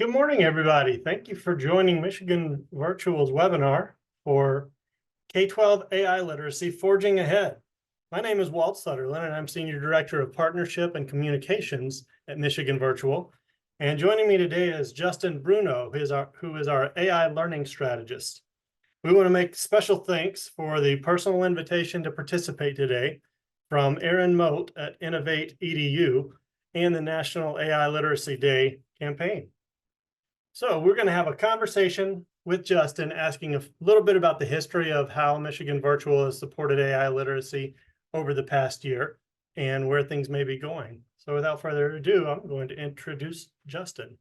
Good morning, everybody. Thank you for joining Michigan Virtual's webinar for K-12 AI Literacy Forging Ahead. My name is Walt Sutherland, and I'm Senior Director of Partnership and Communications at Michigan Virtual. And joining me today is Justin Bruno, who is our AI Learning Strategist. We want to make special thanks for the personal invitation to participate today from Aaron Moat at Innovate EDU and the National AI Literacy Day campaign. So we're going to have a conversation with Justin, asking a little bit about the history of how Michigan Virtual has supported AI literacy over the past year and where things may be going. So without further ado, I'm going to introduce Justin.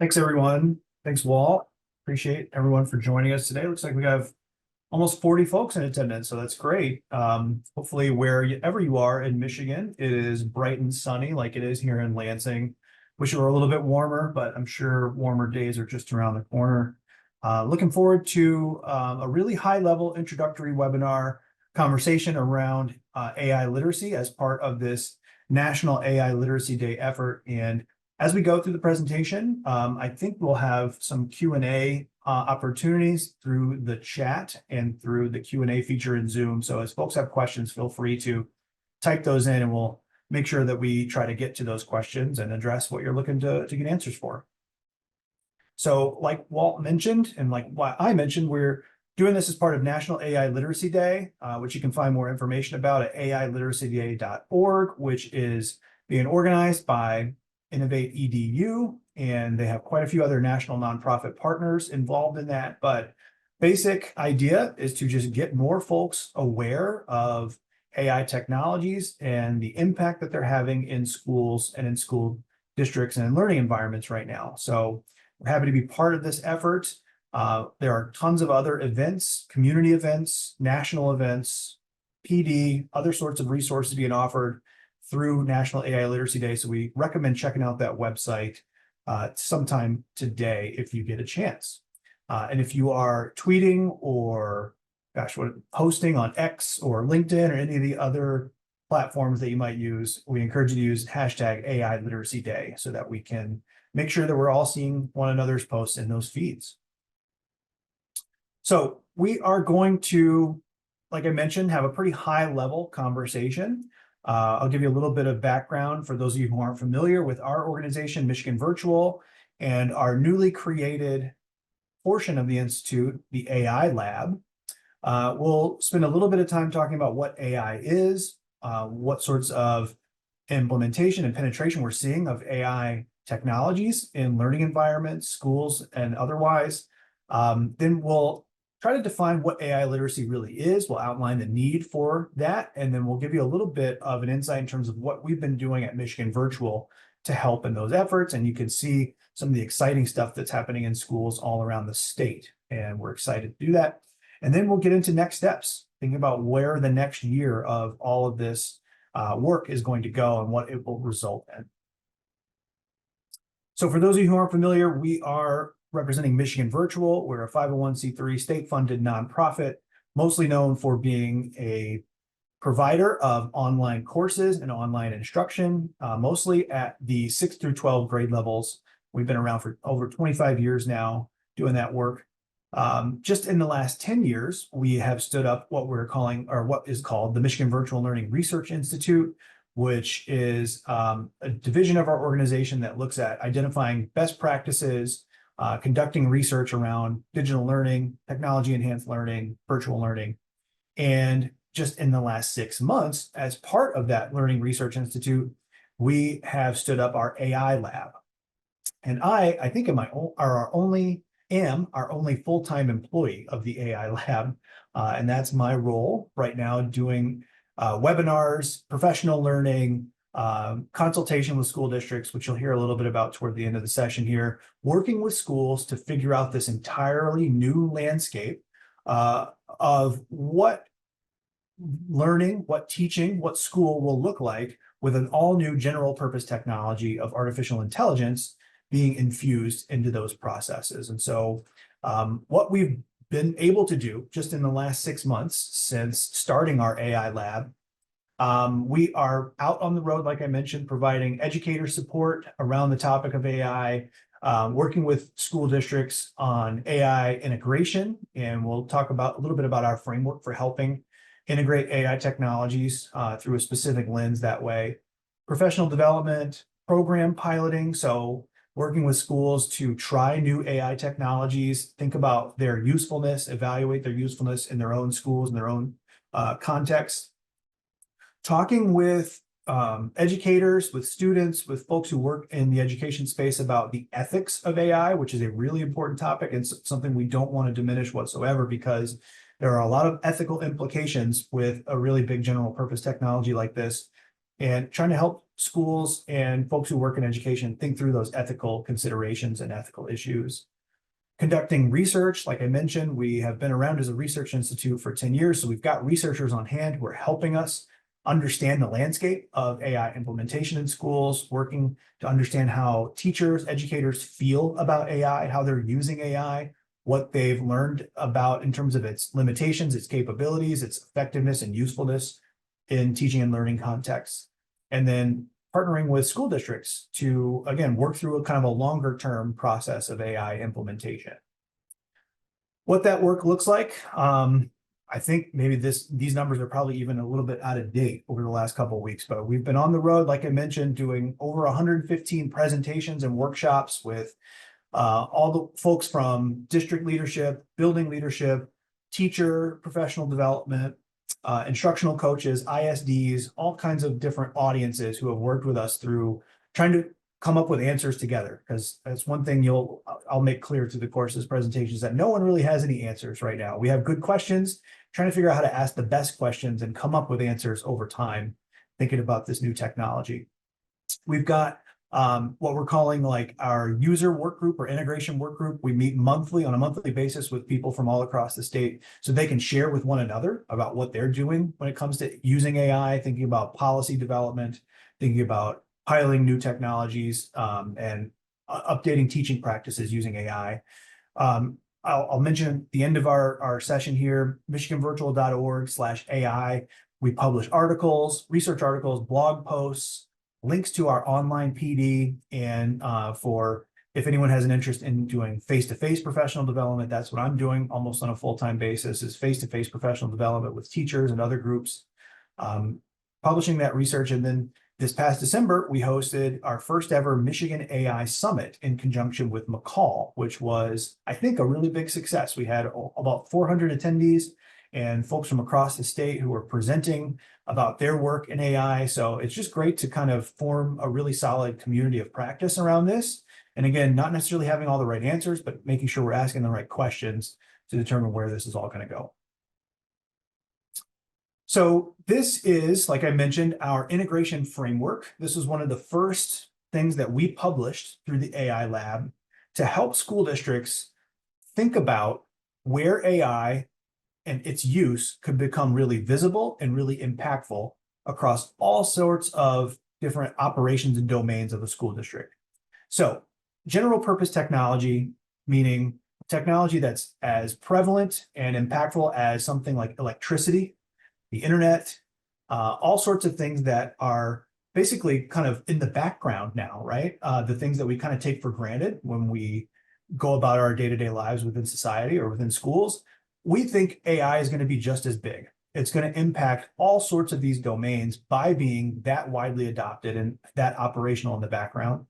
Thanks, everyone. Thanks, Walt. Appreciate everyone for joining us today. Looks like we have almost 40 folks in attendance, so that's great. Hopefully, wherever you are in Michigan, it is bright and sunny like it is here in Lansing. Wish it were a little bit warmer, but I'm sure warmer days are just around the corner. Looking forward to a really high-level introductory webinar conversation around AI literacy as part of this National AI Literacy Day effort. And as we go through the presentation, I think we'll have some Q&A opportunities through the chat and through the Q&A feature in Zoom. So as folks have questions, feel free to type those in, and we'll make sure that we try to get to those questions and address what you're looking to get answers for. So like Walt mentioned, and like what I mentioned, we're doing this as part of National AI Literacy Day, which you can find more information about at ailiteracyday.org, which is being organized by Innovate EDU, and they have quite a few other national nonprofit partners involved in that. But basic idea is to just get more folks aware of AI technologies and the impact that they're having in schools and in school districts and in learning environments right now. So we're happy to be part of this effort. There are tons of other events, community events, national events, PD, other sorts of resources being offered through National AI Literacy Day. So we recommend checking out that website sometime today if you get a chance. And if you are tweeting or posting on X or LinkedIn or any of the other platforms that you might use, we encourage you to use hashtag AI Literacy Day so that we can make sure that we're all seeing one another's posts in those feeds. So we are going to, like I mentioned, have a pretty high level conversation. I'll give you a little bit of background for those of you who aren't familiar with our organization, Michigan Virtual, and our newly created portion of the Institute, the AI Lab. We'll spend a little bit of time talking about what AI is, what sorts of implementation and penetration we're seeing of AI technologies in learning environments, schools, and otherwise. Then we'll try to define what AI literacy really is. We'll outline the need for that, and then we'll give you a little bit of an insight in terms of what we've been doing at Michigan Virtual to help in those efforts. And you can see some of the exciting stuff that's happening in schools all around the state, and we're excited to do that. And then we'll get into next steps, thinking about where the next year of all of this work is going to go and what it will result in. So for those of you who aren't familiar, we are representing Michigan Virtual. We're a 501c3 state-funded nonprofit, mostly known for being a provider of online courses and online instruction, mostly at the 6 through 12 grade levels. We've been around for over 25 years now doing that work. Just in the last 10 years, we have stood up what we're calling, or what is called, the Michigan Virtual Learning Research Institute, which is a division of our organization that looks at identifying best practices, conducting research around digital learning, technology-enhanced learning, virtual learning. And just in the last 6 months, as part of that Learning Research Institute, we have stood up our AI Lab. And I think am our only full-time employee of the AI Lab. And that's my role right now, doing webinars, professional learning, consultation with school districts, which you'll hear a little bit about toward the end of the session here, working with schools to figure out this entirely new landscape of what learning, what teaching, what school will look like with an all-new general purpose technology of artificial intelligence being infused into those processes. And so what we've been able to do just in the last 6 months since starting our AI Lab We are out on the road, like I mentioned, providing educator support around the topic of AI, working with school districts on AI integration, and we'll talk about a little bit about our framework for helping integrate AI technologies through a specific lens that way. Professional development, program piloting, so working with schools to try new AI technologies, think about their usefulness, evaluate their usefulness in their own schools, in their own context. Talking with educators, with students, with folks who work in the education space about the ethics of AI, which is a really important topic and something we don't want to diminish whatsoever, because there are a lot of ethical implications with a really big general purpose technology like this, and trying to help schools and folks who work in education think through those ethical considerations and ethical issues. Conducting research, like I mentioned, we have been around as a research institute for 10 years, so we've got researchers on hand who are helping us understand the landscape of AI implementation in schools, working to understand how teachers, educators feel about AI, how they're using AI, what they've learned about in terms of its limitations, its capabilities, its effectiveness and usefulness in teaching and learning contexts. And then partnering with school districts to, again, work through a kind of a longer term process of AI implementation. What that work looks like, I think maybe these numbers are probably even a little bit out of date over the last couple of weeks, but we've been on the road, like I mentioned, doing over 115 presentations and workshops with all the folks from district leadership, building leadership, teacher, professional development, instructional coaches, ISDs, all kinds of different audiences who have worked with us through trying to come up with answers together. Because that's one thing I'll make clear through the course of this presentation, is that no one really has any answers right now. We have good questions, trying to figure out how to ask the best questions and come up with answers over time, thinking about this new technology. We've got what we're calling like our user work group or integration work group. We meet monthly on a monthly basis with people from all across the state so they can share with one another about what they're doing when it comes to using AI, thinking about policy development, thinking about piloting new technologies, and updating teaching practices using AI. I'll mention at the end of our session here, michiganvirtual.org/AI. We publish articles, research articles, blog posts, links to our online PD, and for if anyone has an interest in doing face-to-face professional development, that's what I'm doing almost on a full-time basis, is face-to-face professional development with teachers and other groups, publishing that research. And then this past December, we hosted our first ever Michigan AI Summit in conjunction with McCall, which was, I think, a really big success. We had about 400 attendees and folks from across the state who were presenting about their work in AI. So it's just great to kind of form a really solid community of practice around this. And again, not necessarily having all the right answers, but making sure we're asking the right questions to determine where this is all going to go. So this is, like I mentioned, our integration framework. This is one of the first things that we published through the AI Lab to help school districts think about where AI and its use could become really visible and really impactful across all sorts of different operations and domains of the school district. So general purpose technology, meaning technology that's as prevalent and impactful as something like electricity, the internet, all sorts of things that are basically kind of in the background now, right? The things that we kind of take for granted when we go about our day-to-day lives within society or within schools. We think AI is going to be just as big. It's going to impact all sorts of these domains by being that widely adopted and that operational in the background.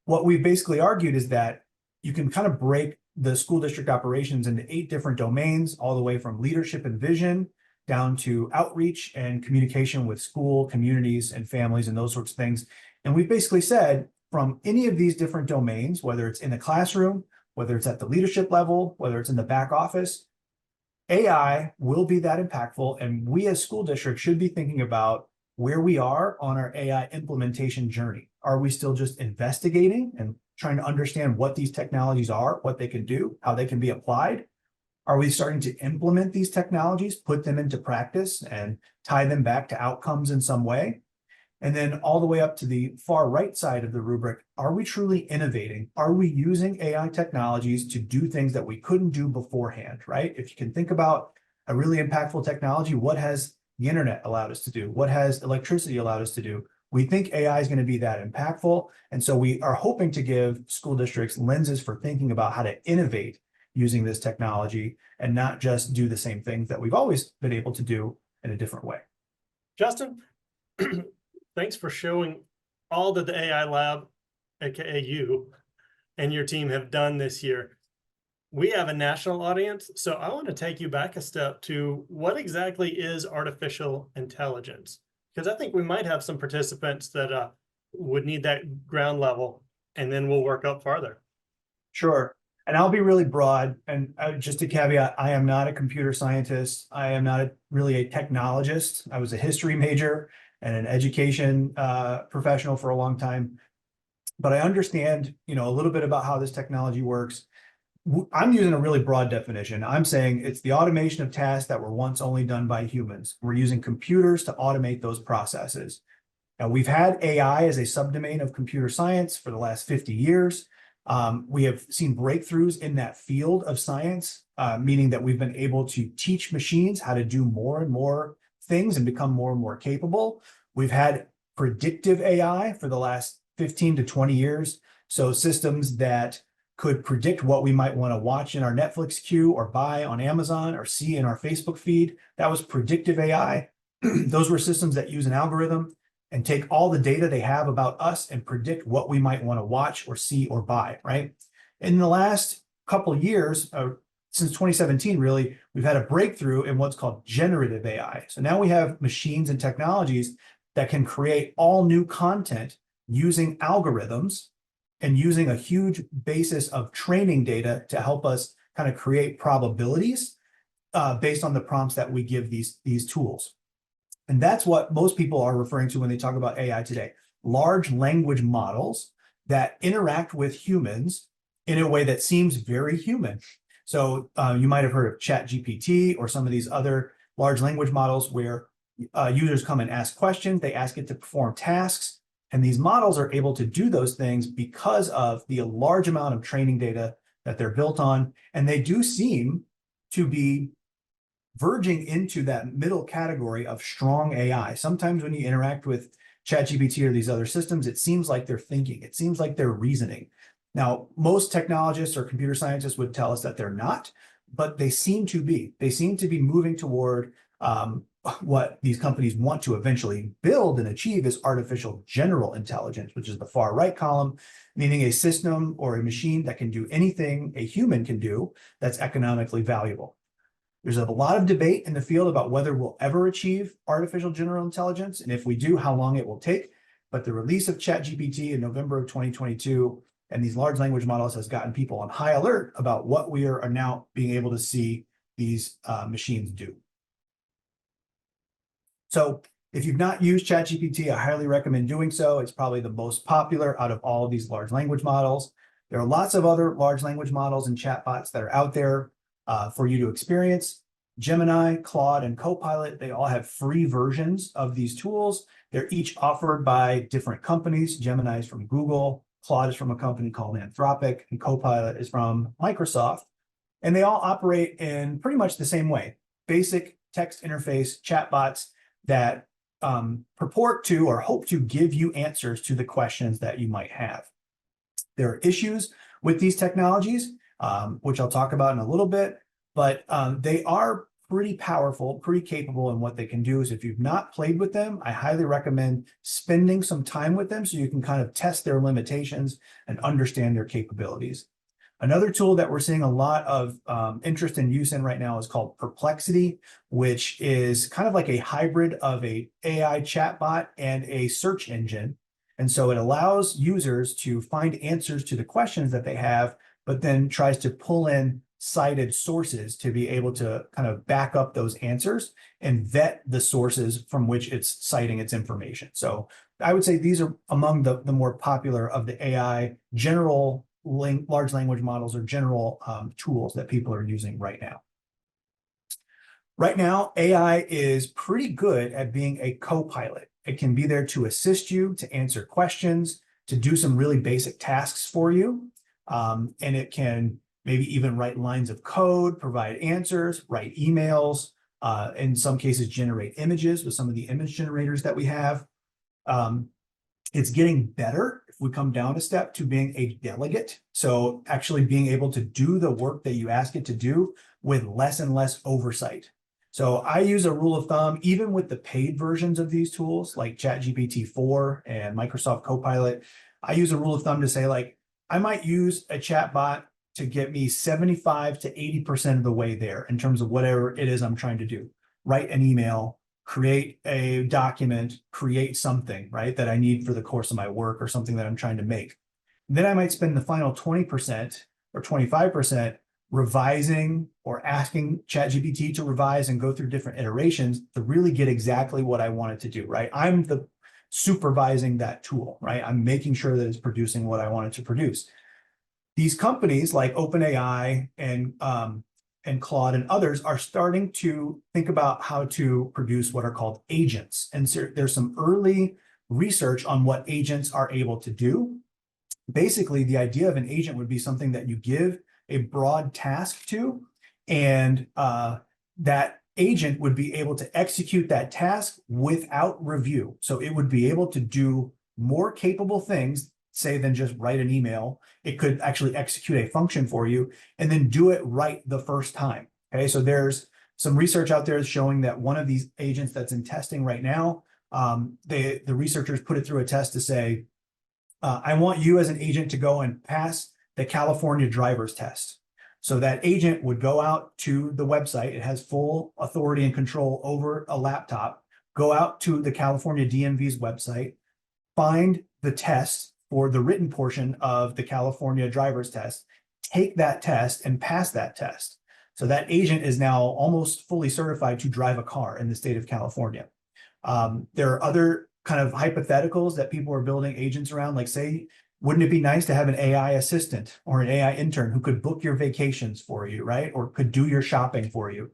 What we've basically argued is that you can kind of break the school district operations into 8 different domains, all the way from leadership and vision down to outreach and communication with school communities and families and those sorts of things. And we've basically said from any of these different domains, whether it's in the classroom, whether it's at the leadership level, whether it's in the back office, AI will be that impactful. And we as school districts should be thinking about where we are on our AI implementation journey. Are we still just investigating and trying to understand what these technologies are, what they can do, how they can be applied? Are we starting to implement these technologies, put them into practice, and tie them back to outcomes in some way? And then all the way up to the far right side of the rubric, are we truly innovating? Are we using AI technologies to do things that we couldn't do beforehand, right? If you can think about a really impactful technology, what has the internet allowed us to do? What has electricity allowed us to do? We think AI is going to be that impactful. And so we are hoping to give school districts lenses for thinking about how to innovate using this technology and not just do the same things that we've always been able to do in a different way. Justin, thanks for showing all that the AI lab, aka you, and your team have done this year. We have a national audience, so I want to take you back a step to what exactly is artificial intelligence? Because I think we might have some participants that would need that ground level, and then we'll work up farther. Sure. And I'll be really broad. And just a caveat, I am not a computer scientist. I am not really a technologist. I was a history major and an education professional for a long time. But I understand, a little bit about how this technology works. I'm using a really broad definition. I'm saying it's the automation of tasks that were once only done by humans. We're using computers to automate those processes. Now, we've had AI as a subdomain of computer science for the last 50 years. We have seen breakthroughs in that field of science, meaning that we've been able to teach machines how to do more and more things and become more and more capable. We've had predictive AI for the last 15 to 20 years. So systems that could predict what we might want to watch in our Netflix queue or buy on Amazon or see in our Facebook feed. That was predictive AI. Those were systems that use an algorithm and take all the data they have about us and predict what we might want to watch or see or buy, right? In the last couple of years, since 2017, really, we've had a breakthrough in what's called generative AI. So now we have machines and technologies that can create all new content using algorithms and using a huge basis of training data to help us kind of create probabilities based on the prompts that we give these tools. And that's what most people are referring to when they talk about AI today. Large language models that interact with humans in a way that seems very human. So you might have heard of ChatGPT or some of these other large language models where users come and ask questions, they ask it to perform tasks, and these models are able to do those things because of the large amount of training data that they're built on. And they do seem to be verging into that middle category of strong AI. Sometimes when you interact with ChatGPT or these other systems, it seems like they're thinking, it seems like they're reasoning. Now, most technologists or computer scientists would tell us that they're not, but they seem to be. They seem to be moving toward what these companies want to eventually build and achieve is artificial general intelligence, which is the far right column, meaning a system or a machine that can do anything a human can do that's economically valuable. There's a lot of debate in the field about whether we'll ever achieve artificial general intelligence, and if we do, how long it will take. But the release of ChatGPT in November of 2022 and these large language models has gotten people on high alert about what we are now being able to see these machines do. So if you've not used ChatGPT, I highly recommend doing so. It's probably the most popular out of all of these large language models. There are lots of other large language models and chatbots that are out there for you to experience. Gemini, Claude, and Copilot, they all have free versions of these tools. They're each offered by different companies. Gemini is from Google, Claude is from a company called Anthropic, and Copilot is from Microsoft. And they all operate in pretty much the same way. Basic text interface chatbots that purport to or hope to give you answers to the questions that you might have. There are issues with these technologies, which I'll talk about in a little bit, but they are pretty powerful, pretty capable in what they can do. So if you've not played with them, I highly recommend spending some time with them so you can kind of test their limitations and understand their capabilities. Another tool that we're seeing a lot of interest and use in right now is called Perplexity, which is kind of like a hybrid of a AI chatbot and a search engine. And so it allows users to find answers to the questions that they have, but then tries to pull in cited sources to be able to kind of back up those answers and vet the sources from which it's citing its information. So I would say these are among the more popular of the AI general large language models or general tools that people are using right now. Right now, AI is pretty good at being a co-pilot. It can be there to assist you, to answer questions, to do some really basic tasks for you. And it can maybe even write lines of code, provide answers, write emails, in some cases generate images with some of the image generators that we have. It's getting better if we come down a step to being a delegate. So actually being able to do the work that you ask it to do with less and less oversight. So I use a rule of thumb, even with the paid versions of these tools like ChatGPT 4 and Microsoft Copilot, I use a rule of thumb to say, like, I might use a chatbot to get me 75 to 80% of the way there in terms of whatever it is I'm trying to do. Write an email, create a document, create something, right, that I need for the course of my work or something that I'm trying to make. Then I might spend the final 20% or 25% revising or asking ChatGPT to revise and go through different iterations to really get exactly what I want it to do, right? I'm the supervising that tool, right? I'm making sure that it's producing what I want it to produce. These companies like OpenAI and Claude and others are starting to think about how to produce what are called agents. And so there's some early research on what agents are able to do. Basically, the idea of an agent would be something that you give a broad task to, and that agent would be able to execute that task without review. So it would be able to do more capable things, say, than just write an email. It could actually execute a function for you and then do it right the first time. Okay, so there's some research out there showing that one of these agents that's in testing right now, the researchers put it through a test to say, I want you as an agent to go and pass the California driver's test. So that agent would go out to the website. It has full authority and control over a laptop, go out to the California DMV's website, find the test for the written portion of the California driver's test, take that test and pass that test. So that agent is now almost fully certified to drive a car in the state of California. There are other kind of hypotheticals that people are building agents around, like, say, wouldn't it be nice to have an AI assistant or an AI intern who could book your vacations for you, right? Or could do your shopping for you.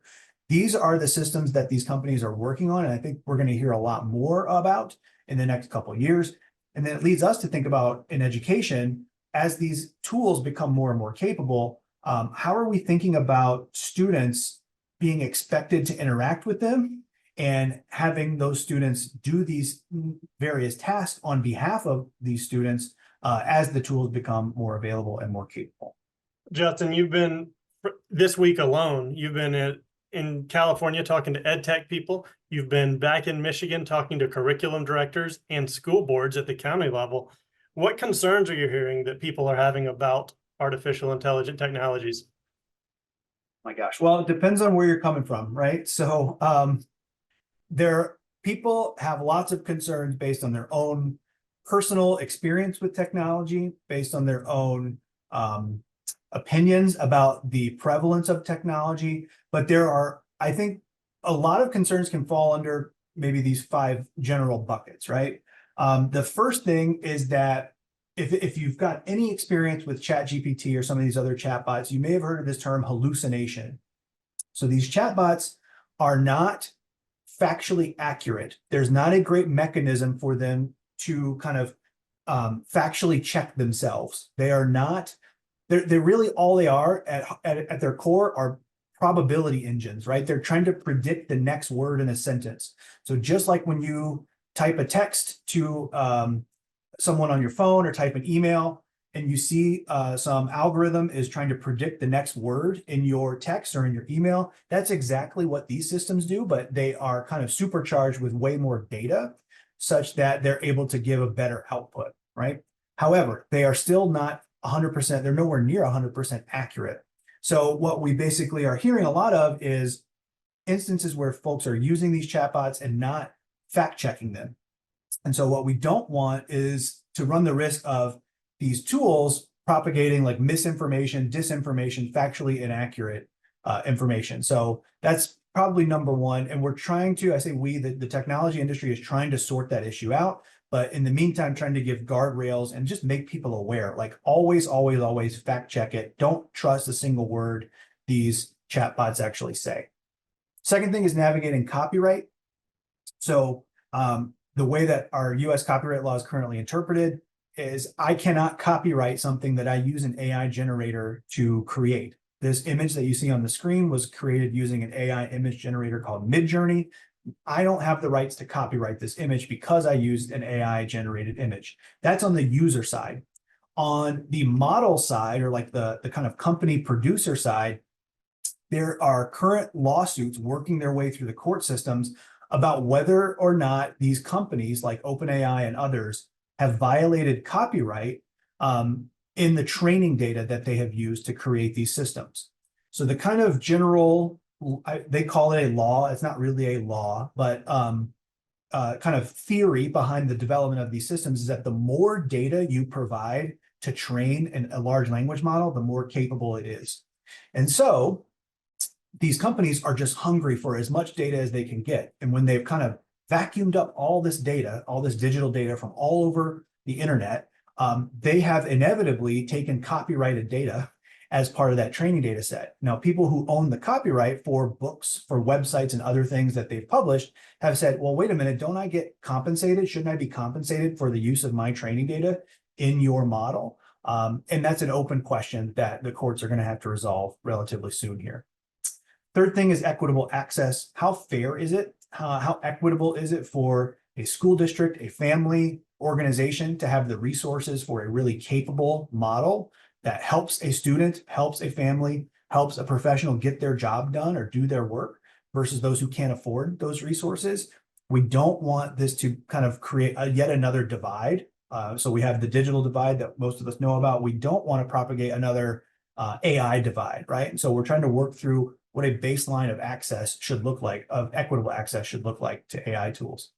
These are the systems that these companies are working on, and I think we're going to hear a lot more about in the next couple of years. And then it leads us to think about, in education, as these tools become more and more capable, how are we thinking about students being expected to interact with them and having those students do these various tasks on behalf of these students as the tools become more available and more capable. Justin, you've been, this week alone, you've been in California talking to ed tech people. You've been back in Michigan talking to curriculum directors and school boards at the county level. What concerns are you hearing that people are having about artificial intelligent technologies? My gosh, well, it depends on where you're coming from, right? So people have lots of concerns based on their own personal experience with technology, based on their own opinions about the prevalence of technology. But there are, I think, a lot of concerns can fall under maybe these 5 general buckets, right? The first thing is that if you've got any experience with ChatGPT or some of these other chatbots, you may have heard of this term hallucination. So these chatbots are not factually accurate. There's not a great mechanism for them to kind of factually check themselves. They are not, they're really, all they are at their core are probability engines, right? They're trying to predict the next word in a sentence. So just like when you type a text to someone on your phone or type an email and you see some algorithm is trying to predict the next word in your text or in your email, that's exactly what these systems do, but they are kind of supercharged with way more data such that they're able to give a better output, right? However, they are still not 100%, they're nowhere near 100% accurate. So what we basically are hearing a lot of is instances where folks are using these chatbots and not fact checking them. And so what we don't want is to run the risk of these tools propagating like misinformation, disinformation, factually inaccurate information. So that's probably number one. And we're trying to, I say we, the technology industry is trying to sort that issue out. But in the meantime, trying to give guardrails and just make people aware, like always, always, always fact check it. Don't trust a single word these chatbots actually say. Second thing is navigating copyright. So the way that our US copyright law is currently interpreted is I cannot copyright something that I use an AI generator to create. This image that you see on the screen was created using an AI image generator called Midjourney. I don't have the rights to copyright this image because I used an AI generated image. That's on the user side. On the model side, or like the kind of company producer side, there are current lawsuits working their way through the court systems about whether or not these companies like OpenAI and others have violated copyright in the training data that they have used to create these systems. So the kind of general, they call it a law, it's not really a law, but kind of theory behind the development of these systems is that the more data you provide to train a large language model, the more capable it is. And so these companies are just hungry for as much data as they can get. And when they've kind of vacuumed up all this data, all this digital data from all over the internet, they have inevitably taken copyrighted data as part of that training data set. Now, people who own the copyright for books, for websites and other things that they've published have said, well, wait a minute, don't I get compensated? Shouldn't I be compensated for the use of my training data in your model? And that's an open question that the courts are going to have to resolve relatively soon here. Third thing is equitable access. How fair is it? How equitable is it for a school district, a family, organization to have the resources for a really capable model that helps a student, helps a family, helps a professional get their job done or do their work versus those who can't afford those resources? We don't want this to kind of create yet another divide. So we have the digital divide that most of us know about. We don't want to propagate another AI divide, right? And so we're trying to work through what a baseline of access should look like, of equitable access should look like to AI tools.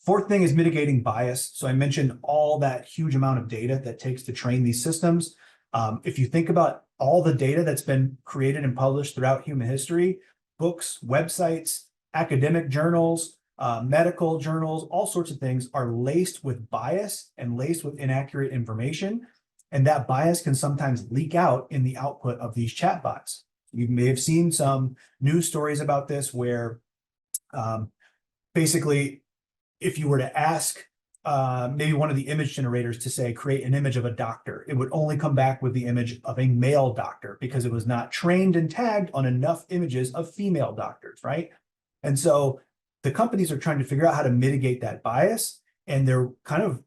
Fourth thing is mitigating bias. So I mentioned all that huge amount of data that takes to train these systems. If you think about all the data that's been created and published throughout human history, books, websites, academic journals, medical journals, all sorts of things are laced with bias and laced with inaccurate information. And that bias can sometimes leak out in the output of these chatbots. You may have seen some news stories about this where basically, if you were to ask maybe one of the image generators to say, create an image of a doctor, it would only come back with the image of a male doctor because it was not trained and tagged on enough images of female doctors, right? And so the companies are trying to figure out how to mitigate that bias, and they're kind of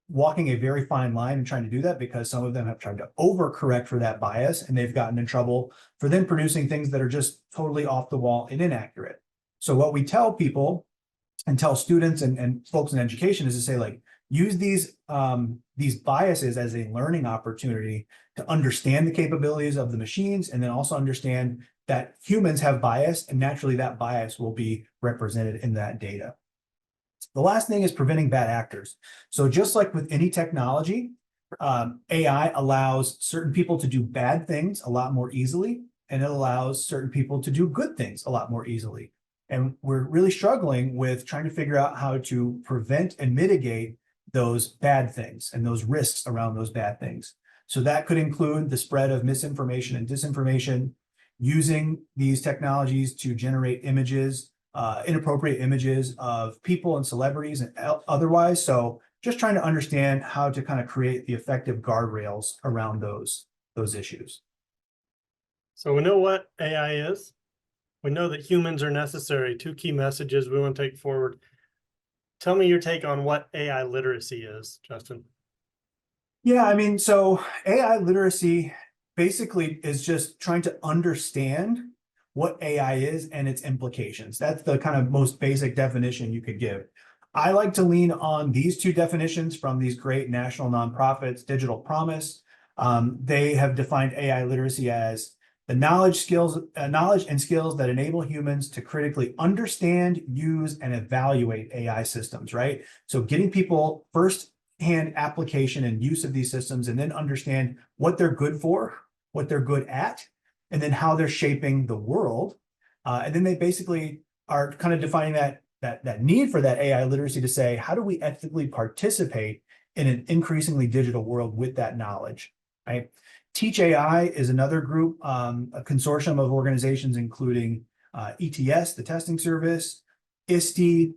walking a very fine line and trying to do that because some of them have tried to overcorrect for that bias and they've gotten in trouble for then producing things that are just totally off the wall and inaccurate. So what we tell people and tell students and folks in education is to say, like, use these biases as a learning opportunity to understand the capabilities of the machines, and then also understand that humans have bias, and naturally that bias will be represented in that data. The last thing is preventing bad actors. So just like with any technology, AI allows certain people to do bad things a lot more easily, and it allows certain people to do good things a lot more easily. And we're really struggling with trying to figure out how to prevent and mitigate those bad things and those risks around those bad things. So that could include the spread of misinformation and disinformation, using these technologies to generate images, inappropriate images of people and celebrities and otherwise. So just trying to understand how to kind of create the effective guardrails around those issues. So we know what AI is. We know that humans are necessary. Two key messages we want to take forward. Tell me your take on what AI literacy is, Justin. Yeah, I mean, so AI literacy basically is just trying to understand what AI is and its implications. That's the kind of most basic definition you could give. I like to lean on these two definitions from these great national nonprofits, Digital Promise. They have defined AI literacy as the knowledge and skills that enable humans to critically understand, use, and evaluate AI systems, right? So getting people first-hand application and use of these systems, and then understand what they're good for, what they're good at, and then how they're shaping the world. And then they basically are kind of defining that need for that AI literacy to say, how do we ethically participate in an increasingly digital world with that knowledge, right? Teach AI is another group, a consortium of organizations, including ETS, the testing service, ISTE,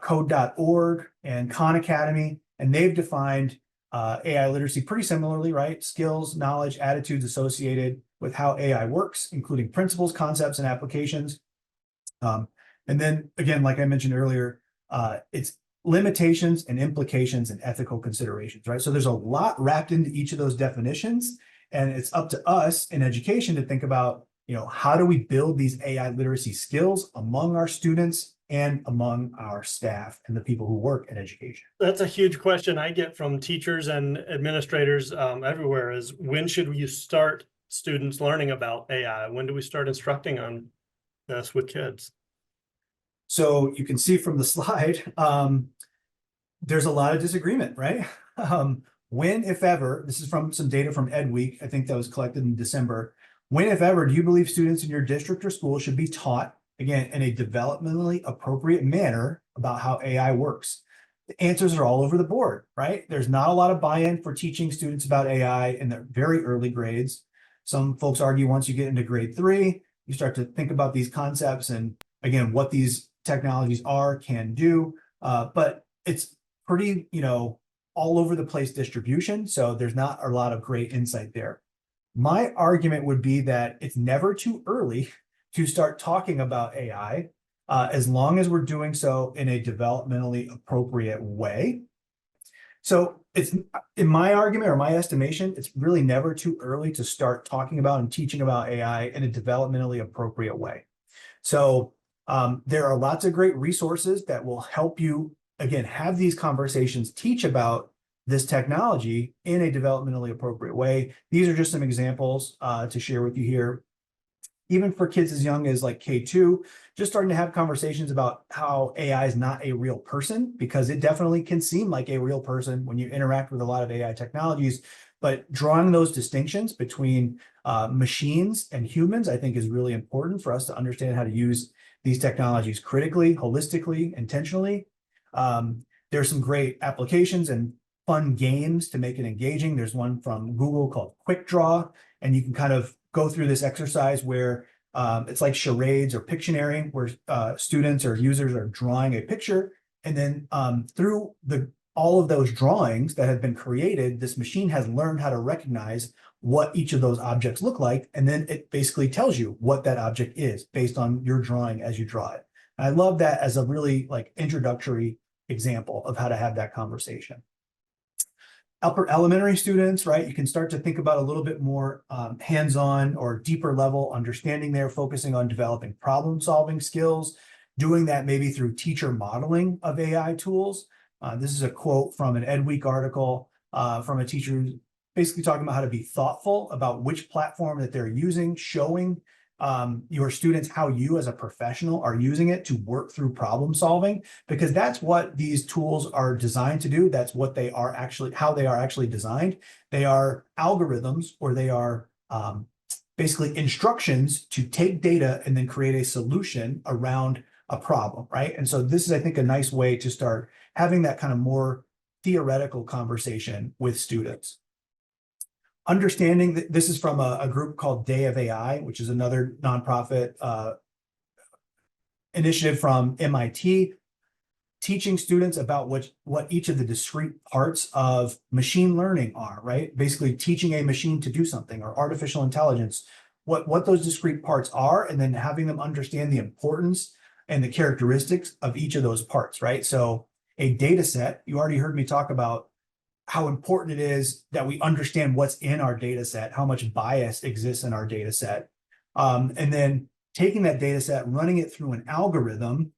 Code.org, and Khan Academy. And they've defined AI literacy pretty similarly, right? Skills, knowledge, attitudes associated with how AI works, including principles, concepts, and applications. And then again, like I mentioned earlier, it's limitations and implications and ethical considerations, right? So there's a lot wrapped into each of those definitions, and it's up to us in education to think about, how do we build these AI literacy skills among our students and among our staff and the people who work in education? That's a huge question I get from teachers and administrators everywhere is, when should you start students learning about AI? When do we start instructing on this with kids? So you can see from the slide, there's a lot of disagreement, right? When, if ever, this is from some data from Ed Week, I think that was collected in December. When, if ever, do you believe students in your district or school should be taught, again, in a developmentally appropriate manner about how AI works? The answers are all over the board, right? There's not a lot of buy-in for teaching students about AI in their very early grades. Some folks argue once you get into grade 3, you start to think about these concepts and, again, what these technologies can do, but it's pretty, all over the place distribution. So there's not a lot of great insight there. My argument would be that it's never too early to start talking about AI, as long as we're doing so in a developmentally appropriate way. So it's, in my argument or my estimation, it's really never too early to start talking about and teaching about AI in a developmentally appropriate way. So there are lots of great resources that will help you, again, have these conversations, teach about this technology in a developmentally appropriate way. These are just some examples to share with you here. Even for kids as young as like K-2, just starting to have conversations about how AI is not a real person, because it definitely can seem like a real person when you interact with a lot of AI technologies. But drawing those distinctions between machines and humans, I think, is really important for us to understand how to use these technologies critically, holistically, intentionally. There's some great applications and fun games to make it engaging. There's one from Google called Quick Draw, and you can kind of go through this exercise where it's like charades or Pictionary, where students or users are drawing a picture, and then through all of those drawings that have been created, this machine has learned how to recognize what each of those objects look like, and then it basically tells you what that object is based on your drawing as you draw it. And I love that as a really introductory example of how to have that conversation. Upper elementary students, right, you can start to think about a little bit more hands-on or deeper level understanding there, focusing on developing problem-solving skills, doing that maybe through teacher modeling of AI tools. This is a quote from an Ed Week article from a teacher basically talking about how to be thoughtful about which platform that they're using, showing your students how you as a professional are using it to work through problem solving, because that's what these tools are designed to do. That's what they are actually, how they are actually designed. They are algorithms, or they are basically instructions to take data and then create a solution around a problem, right? And so this is, I think, a nice way to start having that kind of more theoretical conversation with students. Understanding that this is from a group called Day of AI, which is another nonprofit initiative from MIT, teaching students about what each of the discrete parts of machine learning are, right? Basically teaching a machine to do something, or artificial intelligence, what those discrete parts are, and then having them understand the importance and the characteristics of each of those parts, right? So a data set, you already heard me talk about how important it is that we understand what's in our data set, how much bias exists in our data set. And then taking that data set, running it through an algorithm,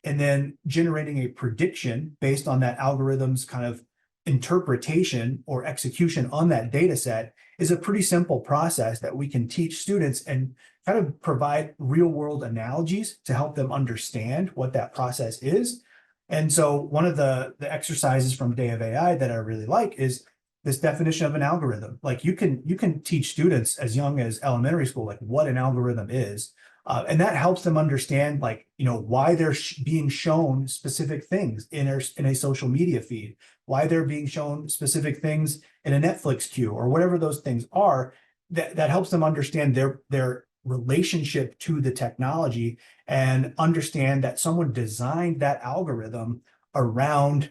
and then generating a prediction based on that algorithm's kind of interpretation or execution on that data set is a pretty simple process that we can teach students and kind of provide real world analogies to help them understand what that process is. And so one of the exercises from Day of AI that I really like is this definition of an algorithm. Like you can teach students as young as elementary school, like what an algorithm is. And that helps them understand, why they're being shown specific things in a social media feed, why they're being shown specific things in a Netflix queue, or whatever those things are. That helps them understand their relationship to the technology, and understand that someone designed that algorithm around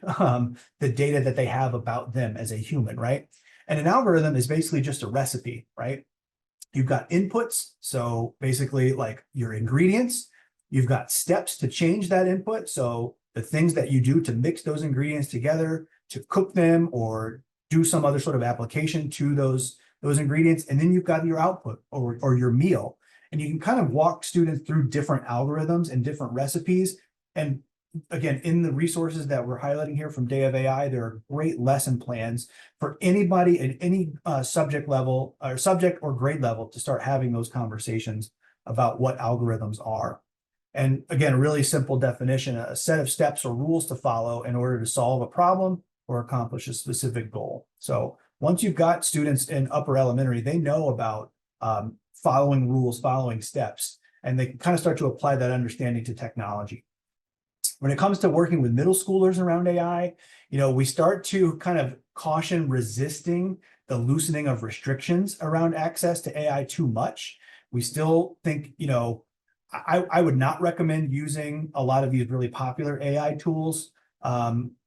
the data that they have about them as a human, right? And an algorithm is basically just a recipe, right? You've got inputs, so basically like your ingredients. You've got steps to change that input, so the things that you do to mix those ingredients together, to cook them or do some other sort of application to those ingredients. And then you've got your output or your meal. And you can kind of walk students through different algorithms and different recipes. And again, in the resources that we're highlighting here from Day of AI, there are great lesson plans for anybody at any subject level or subject or grade level to start having those conversations about what algorithms are. And again, a really simple definition, a set of steps or rules to follow in order to solve a problem or accomplish a specific goal. So once you've got students in upper elementary, they know about following rules, following steps, and they can kind of start to apply that understanding to technology. When it comes to working with middle schoolers around AI, we start to kind of caution resisting the loosening of restrictions around access to AI too much. We still think, I would not recommend using a lot of these really popular AI tools,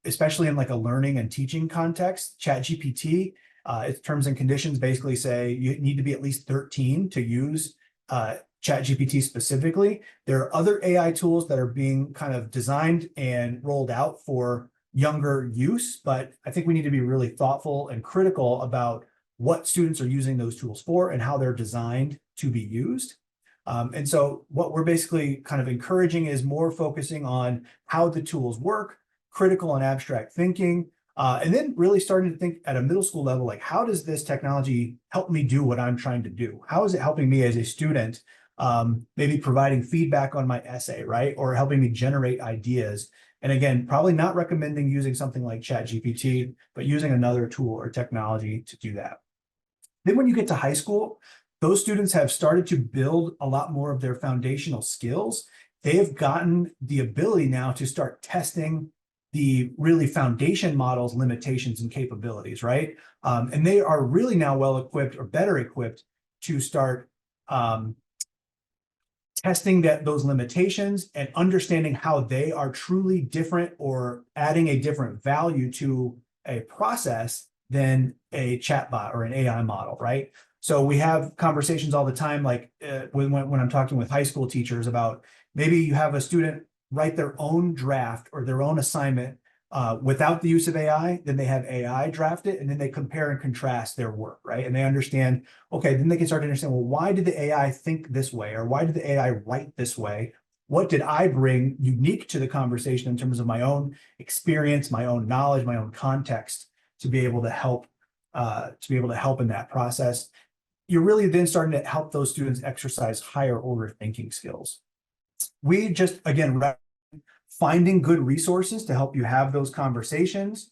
especially in like a learning and teaching context. ChatGPT, its terms and conditions basically say you need to be at least 13 to use ChatGPT specifically. There are other AI tools that are being kind of designed and rolled out for younger use, but I think we need to be really thoughtful and critical about what students are using those tools for and how they're designed to be used. And so what we're basically kind of encouraging is more focusing on how the tools work, critical and abstract thinking, and then really starting to think at a middle school level, like how does this technology help me do what I'm trying to do? How is it helping me as a student, maybe providing feedback on my essay, right? Or helping me generate ideas. And again, probably not recommending using something like ChatGPT, but using another tool or technology to do that. Then when you get to high school, those students have started to build a lot more of their foundational skills. They have gotten the ability now to start testing the really foundation models, limitations, and capabilities, right? And they are really now well equipped or better equipped to start testing those limitations and understanding how they are truly different or adding a different value to a process than a chatbot or an AI model, right? So we have conversations all the time, like when I'm talking with high school teachers about maybe you have a student write their own draft or their own assignment without the use of AI, then they have AI draft it, and then they compare and contrast their work, right? And they understand, okay, then they can start to understand, well, why did the AI think this way? Or why did the AI write this way? What did I bring unique to the conversation in terms of my own experience, my own knowledge, my own context to be able to help in that process? You're really then starting to help those students exercise higher order thinking skills. We just, again, finding good resources to help you have those conversations.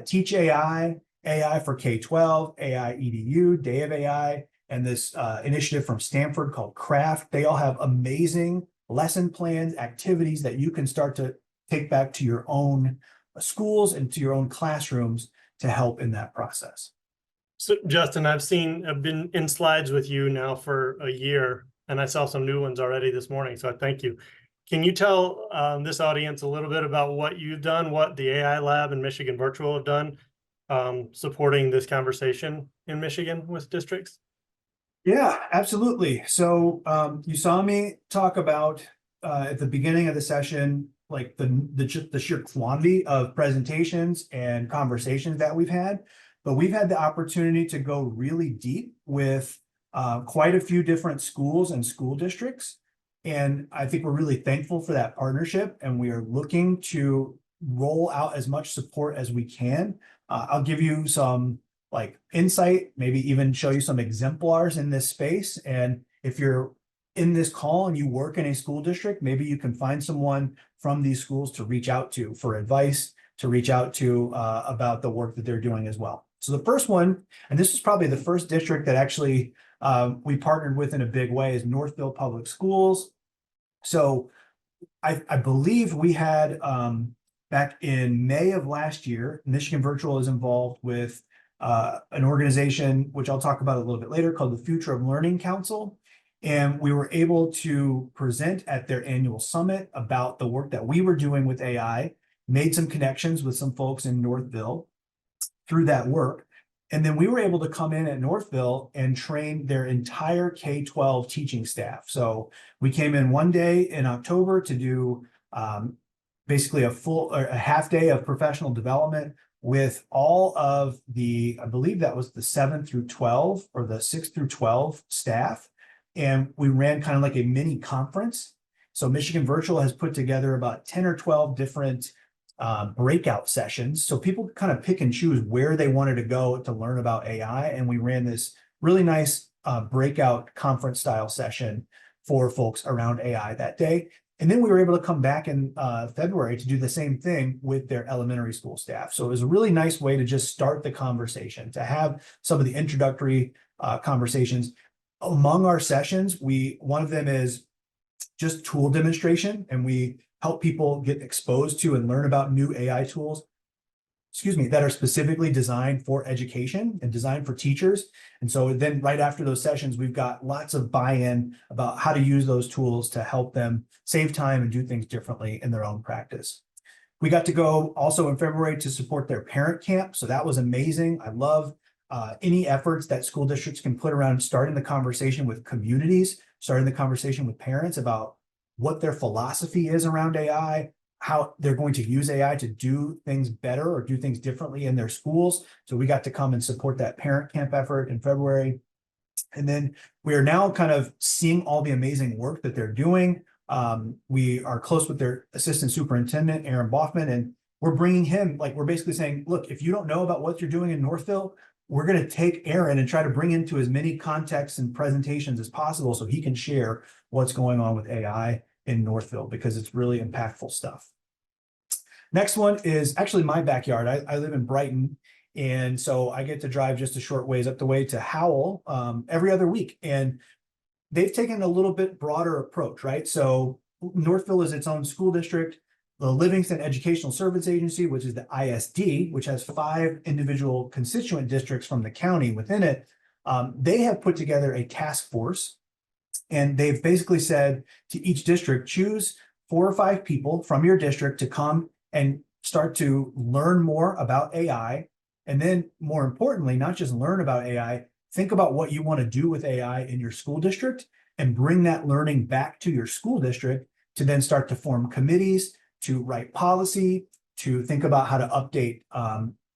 Teach AI, AI for K-12, AI EDU, Day of AI, and this initiative from Stanford called CRAFT. They all have amazing lesson plans, activities that you can start to take back to your own schools and to your own classrooms to help in that process. So Justin, I've been in slides with you now for a year, and I saw some new ones already this morning, so I thank you. Can you tell this audience a little bit about what you've done, what the AI Lab and Michigan Virtual have done, supporting this conversation in Michigan with districts? Yeah, absolutely. So you saw me talk about at the beginning of the session, like the sheer quantity of presentations and conversations that we've had. But we've had the opportunity to go really deep with quite a few different schools and school districts. And I think we're really thankful for that partnership. And we are looking to roll out as much support as we can. I'll give you some like insight, maybe even show you some exemplars in this space. And if you're in this call and you work in a school district, maybe you can find someone from these schools to reach out to for advice, to reach out to about the work that they're doing as well. So the first one, and this is probably the first district that actually we partnered with in a big way, is Northville Public Schools. So I believe we had back in May of last year, Michigan Virtual is involved with an organization, which I'll talk about a little bit later, called the Future of Learning Council. And we were able to present at their annual summit about the work that we were doing with AI, made some connections with some folks in Northville through that work. And then we were able to come in at Northville and train their entire K-12 teaching staff. So we came in one day in October to do basically a half day of professional development with all of the, I believe that was the 7 through 12 or the 6 through 12 staff. And we ran kind of like a mini conference. So Michigan Virtual has put together about 10 or 12 different breakout sessions. So people kind of pick and choose where they wanted to go to learn about AI. And we ran this really nice breakout conference style session for folks around AI that day. And then we were able to come back in February to do the same thing with their elementary school staff. So it was a really nice way to just start the conversation, to have some of the introductory conversations. Among our sessions, one of them is just tool demonstration, and we help people get exposed to and learn about new AI tools, that are specifically designed for education and designed for teachers. And so then right after those sessions, we've got lots of buy-in about how to use those tools to help them save time and do things differently in their own practice. We got to go also in February to support their parent camp. So that was amazing. I love any efforts that school districts can put around starting the conversation with communities, starting the conversation with parents about what their philosophy is around AI, how they're going to use AI to do things better or do things differently in their schools. So we got to come and support that parent camp effort in February. And then we are now kind of seeing all the amazing work that they're doing. We are close with their assistant superintendent, Aaron Boffman, and we're bringing him, like, we're basically saying, look, if you don't know about what you're doing in Northville, we're going to take Aaron and try to bring into as many contexts and presentations as possible so he can share what's going on with AI in Northville, because it's really impactful stuff. Next one is actually my backyard. I live in Brighton, and so I get to drive just a short ways up the way to Howell every other week. And they've taken a little bit broader approach, right? So Northville is its own school district. The Livingston Educational Service Agency, which is the ISD, which has 5 individual constituent districts from the county within it, they have put together a task force. And they've basically said to each district, choose 4 or 5 people from your district to come and start to learn more about AI. And then more importantly, not just learn about AI, think about what you want to do with AI in your school district and bring that learning back to your school district to then start to form committees, to write policy, to think about how to update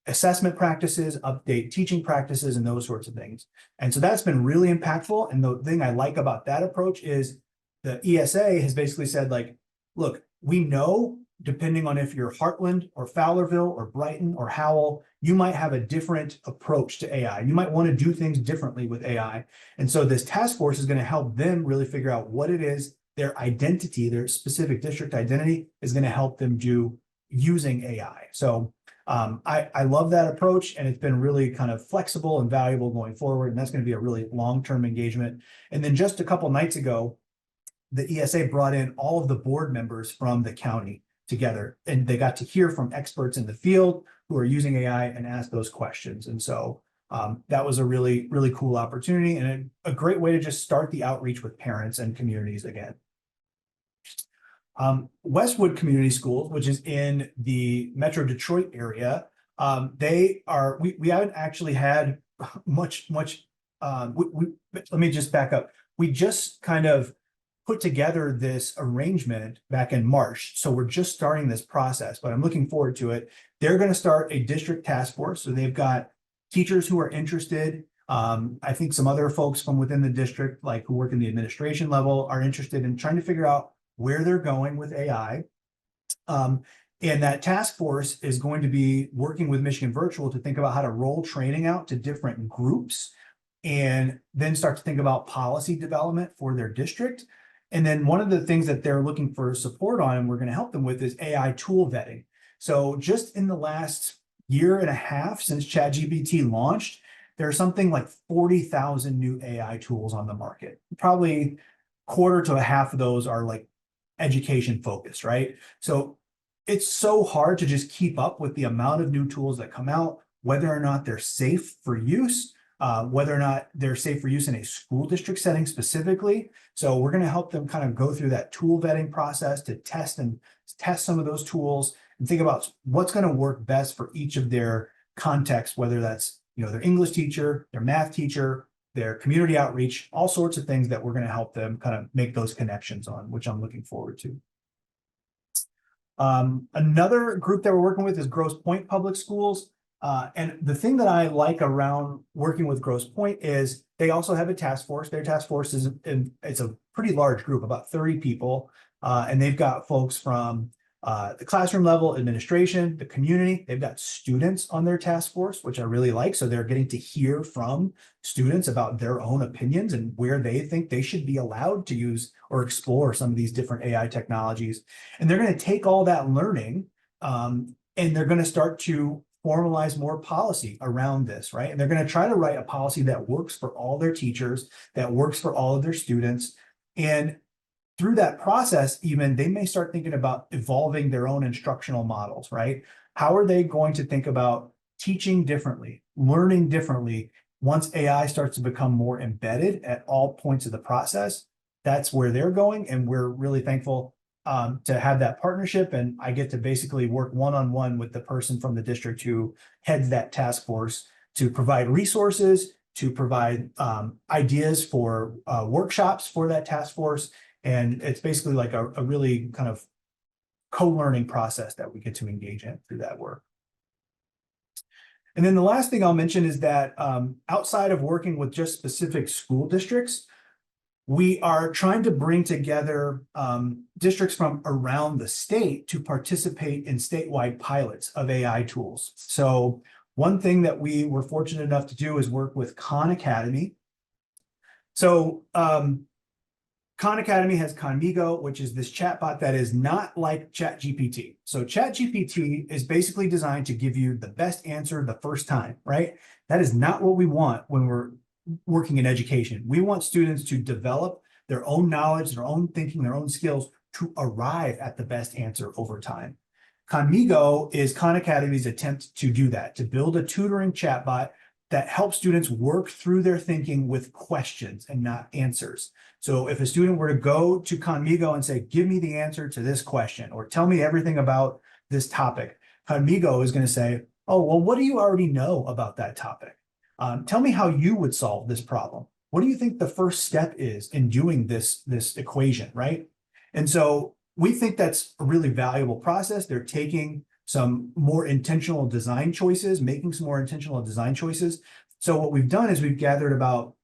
assessment practices, update teaching practices, and those sorts of things. And so that's been really impactful. And the thing I like about that approach is the ESA has basically said, like, look, we know depending on if you're Heartland or Fowlerville or Brighton or Howell, you might have a different approach to AI. You might want to do things differently with AI. And so this task force is going to help them really figure out what it is, their identity, their specific district identity is going to help them do using AI. So I love that approach, and it's been really kind of flexible and valuable going forward. And that's going to be a really long-term engagement. And then just a couple nights ago, the ESA brought in all of the board members from the county together, and they got to hear from experts in the field who are using AI and ask those questions. And so that was a really, really cool opportunity and a great way to just start the outreach with parents and communities again. Westwood Community Schools, which is in the Metro Detroit area, we haven't actually had much, let me just back up. We just kind of put together this arrangement back in March. So we're just starting this process, but I'm looking forward to it. They're going to start a district task force. So they've got teachers who are interested. I think some other folks from within the district, like who work in the administration level, are interested in trying to figure out where they're going with AI. And that task force is going to be working with Michigan Virtual to think about how to roll training out to different groups and then start to think about policy development for their district. And then one of the things that they're looking for support on, and we're going to help them with, is AI tool vetting. So just in the last year and a half since ChatGPT launched, there's something like 40,000 new AI tools on the market. Probably quarter to a half of those are like education focused, right? So it's so hard to just keep up with the amount of new tools that come out, whether or not they're safe for use, whether or not they're safe for use in a school district setting specifically. So we're going to help them kind of go through that tool vetting process to test some of those tools and think about what's going to work best for each of their contexts, whether that's their English teacher, their math teacher, their community outreach, all sorts of things that we're going to help them kind of make those connections on, which I'm looking forward to. Another group that we're working with is Grosse Pointe Public Schools. And the thing that I like around working with Grosse Pointe is they also have a task force. Their task force it's a pretty large group, about 30 people. And they've got folks from the classroom level, administration, the community. They've got students on their task force, which I really like. So they're getting to hear from students about their own opinions and where they think they should be allowed to use or explore some of these different AI technologies. And they're going to take all that learning and they're going to start to formalize more policy around this, right? And they're going to try to write a policy that works for all their teachers, that works for all of their students. And through that process, even they may start thinking about evolving their own instructional models, right? How are they going to think about teaching differently, learning differently once AI starts to become more embedded at all points of the process? That's where they're going. And we're really thankful to have that partnership. And I get to basically work one-on-one with the person from the district who heads that task force to provide resources, to provide ideas for workshops for that task force. And it's basically like a really kind of co-learning process that we get to engage in through that work. And then the last thing I'll mention is that outside of working with just specific school districts, we are trying to bring together districts from around the state to participate in statewide pilots of AI tools. So one thing that we were fortunate enough to do is work with Khan Academy. So Khan Academy has Conmigo, which is this chatbot that is not like ChatGPT. So ChatGPT is basically designed to give you the best answer the first time, right? That is not what we want when we're working in education. We want students to develop their own knowledge, their own thinking, their own skills to arrive at the best answer over time. Conmigo is Khan Academy's attempt to do that, to build a tutoring chatbot that helps students work through their thinking with questions and not answers. So if a student were to go to Conmigo and say, give me the answer to this question, or tell me everything about this topic, Conmigo is going to say, oh, well, what do you already know about that topic? Tell me how you would solve this problem. What do you think the first step is in doing this equation, right? And so we think that's a really valuable process. They're taking some more intentional design choices, making some more intentional design choices. So what we've done is we've gathered about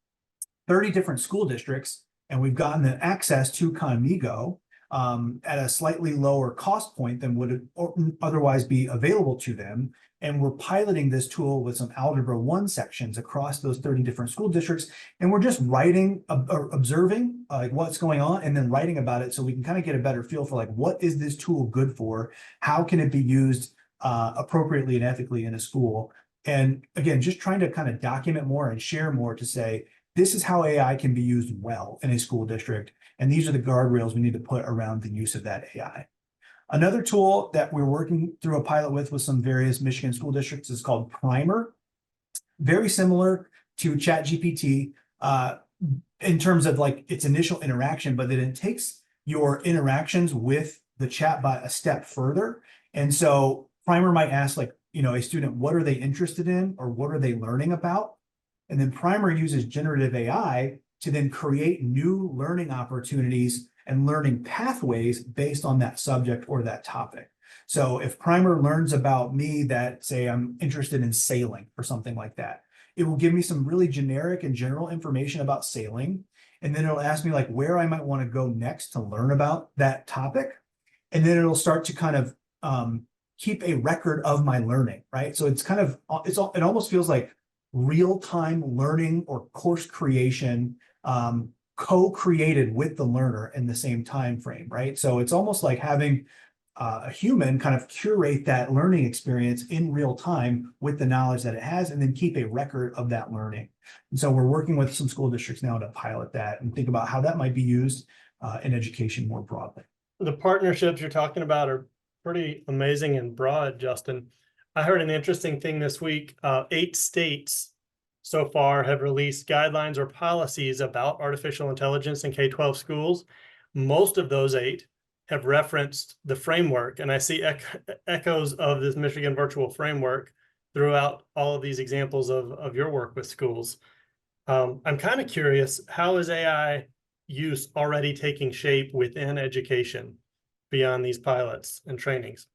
30 different school districts, and we've gotten them access to Conmigo at a slightly lower cost point than would otherwise be available to them. And we're piloting this tool with some Algebra 1 sections across those 30 different school districts. And we're just writing, or observing like what's going on and then writing about it so we can kind of get a better feel for like, what is this tool good for? How can it be used appropriately and ethically in a school? And again, just trying to kind of document more and share more to say, this is how AI can be used well in a school district. And these are the guardrails we need to put around the use of that AI. Another tool that we're working through a pilot with some various Michigan school districts is called Primer. Very similar to ChatGPT in terms of like its initial interaction, but then it takes your interactions with the chatbot a step further. And so Primer might ask like, a student, what are they interested in or what are they learning about? And then Primer uses generative AI to then create new learning opportunities and learning pathways based on that subject or that topic. So if Primer learns about me that, say, I'm interested in sailing or something like that, it will give me some really generic and general information about sailing. And then it'll ask me like where I might want to go next to learn about that topic. And then it'll start to kind of keep a record of my learning, right? So it's kind of, it almost feels like real-time learning or course creation co-created with the learner in the same time frame, right? So it's almost like having a human kind of curate that learning experience in real time with the knowledge that it has, and then keep a record of that learning. And so we're working with some school districts now to pilot that and think about how that might be used in education more broadly. The partnerships you're talking about are pretty amazing and broad, Justin. I heard an interesting thing this week. 8 states so far have released guidelines or policies about artificial intelligence in K-12 schools. Most of those 8 have referenced the framework, and I see echoes of this Michigan virtual framework throughout all of these examples of your work with schools. I'm kind of curious, how is AI use already taking shape within education beyond these pilots and trainings?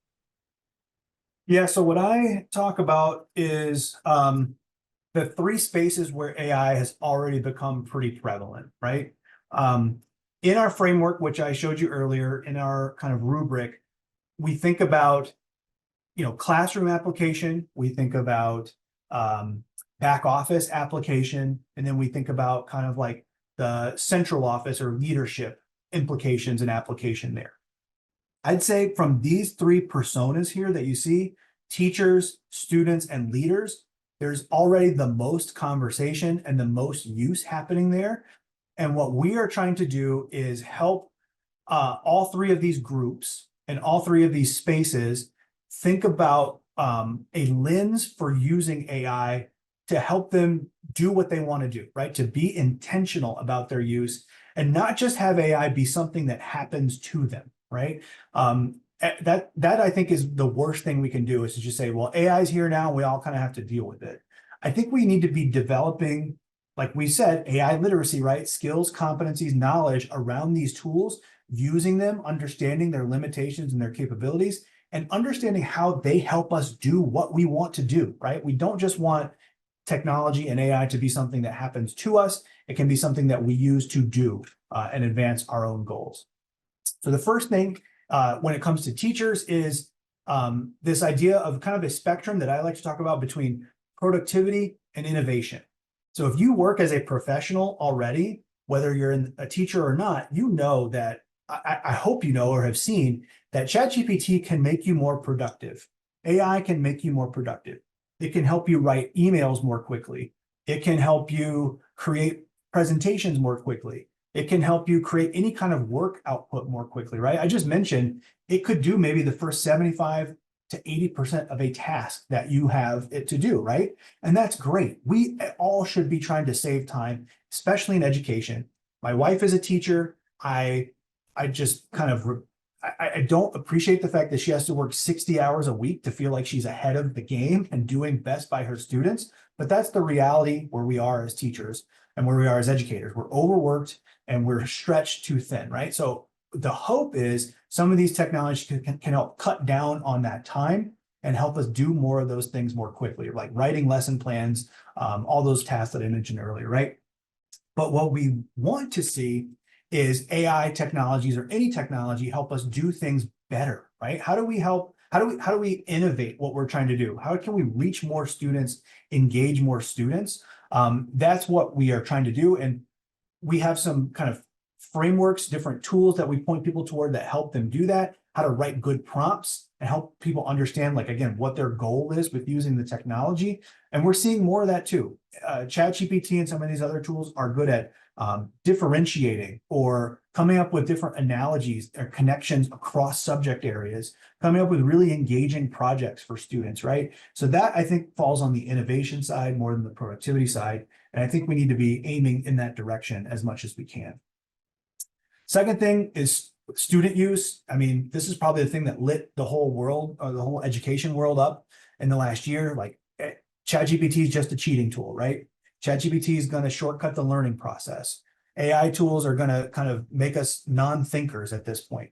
Yeah, so what I talk about is the three spaces where AI has already become pretty prevalent, right? In our framework, which I showed you earlier, in our kind of rubric, we think about, classroom application, we think about back office application, and then we think about kind of like the central office or leadership implications and application there. I'd say from these three personas here that you see, teachers, students, and leaders, there's already the most conversation and the most use happening there. And what we are trying to do is help all three of these groups and all three of these spaces think about a lens for using AI to help them do what they want to do, right? To be intentional about their use and not just have AI be something that happens to them, right? That I think is the worst thing we can do, is to just say, well, AI is here now, we all kind of have to deal with it. I think we need to be developing, like we said, AI literacy, right? Skills, competencies, knowledge around these tools, using them, understanding their limitations and their capabilities, and understanding how they help us do what we want to do, right? We don't just want technology and AI to be something that happens to us. It can be something that we use to do and advance our own goals. So the first thing when it comes to teachers is this idea of kind of a spectrum that I like to talk about between productivity and innovation. So if you work as a professional already, whether you're a teacher or not, you know that, I hope you know or have seen, that ChatGPT can make you more productive. AI can make you more productive. It can help you write emails more quickly. It can help you create presentations more quickly. It can help you create any kind of work output more quickly, right? I just mentioned it could do maybe the first 75 to 80% of a task that you have it to do, right? And that's great. We all should be trying to save time, especially in education. My wife is a teacher. I just kind of, I don't appreciate the fact that she has to work 60 hours a week to feel like she's ahead of the game and doing best by her students. But that's the reality where we are as teachers and where we are as educators. We're overworked and we're stretched too thin, right? So the hope is some of these technologies can help cut down on that time and help us do more of those things more quickly, like writing lesson plans, all those tasks that I mentioned earlier, right? But what we want to see is AI technologies or any technology help us do things better, right? How do we help? How do we innovate what we're trying to do? How can we reach more students, engage more students? That's what we are trying to do. And we have some kind of frameworks, different tools that we point people toward that help them do that, how to write good prompts and help people understand, like, again, what their goal is with using the technology. And we're seeing more of that too. ChatGPT and some of these other tools are good at differentiating or coming up with different analogies or connections across subject areas, coming up with really engaging projects for students, right? So that, I think, falls on the innovation side more than the productivity side. And I think we need to be aiming in that direction as much as we can. Second thing is student use. I mean, this is probably the thing that lit the whole world or the whole education world up in the last year. Like, ChatGPT is just a cheating tool, right? ChatGPT is going to shortcut the learning process. AI tools are going to kind of make us non-thinkers at this point.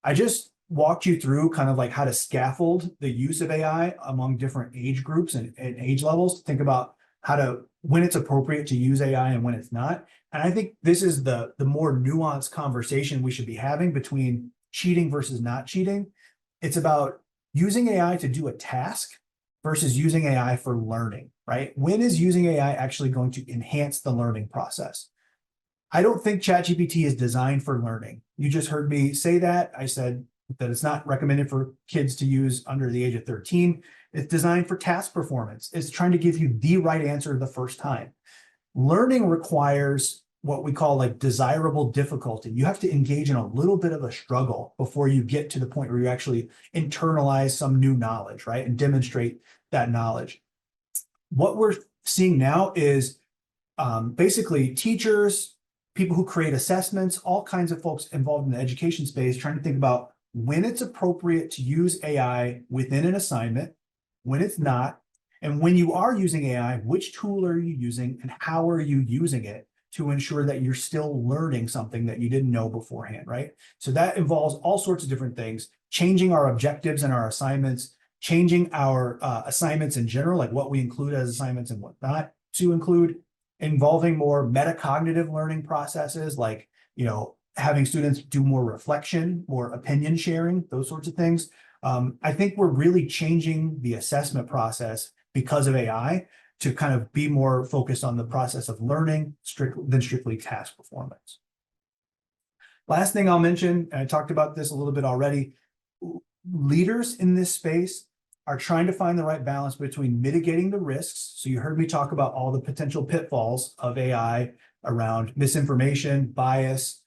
I just walked you through kind of like how to scaffold the use of AI among different age groups and age levels to think about how to, when it's appropriate to use AI and when it's not. And I think this is the more nuanced conversation we should be having between cheating versus not cheating. It's about using AI to do a task versus using AI for learning, right? When is using AI actually going to enhance the learning process? I don't think ChatGPT is designed for learning. You just heard me say that. I said that it's not recommended for kids to use under the age of 13. It's designed for task performance. It's trying to give you the right answer the first time. Learning requires what we call like desirable difficulty. You have to engage in a little bit of a struggle before you get to the point where you actually internalize some new knowledge, right? And demonstrate that knowledge. What we're seeing now is basically teachers, people who create assessments, all kinds of folks involved in the education space trying to think about when it's appropriate to use AI within an assignment, when it's not, And when you are using AI, which tool are you using and how are you using it to ensure that you're still learning something that you didn't know beforehand, right? So that involves all sorts of different things, changing our objectives and our assignments, changing our assignments in general, like what we include as assignments and what not to include, involving more metacognitive learning processes, like, having students do more reflection, more opinion sharing, those sorts of things. I think we're really changing the assessment process because of AI to kind of be more focused on the process of learning than strictly task performance. Last thing I'll mention, and I talked about this a little bit already, leaders in this space are trying to find the right balance between mitigating the risks. So you heard me talk about all the potential pitfalls of AI around misinformation, bias,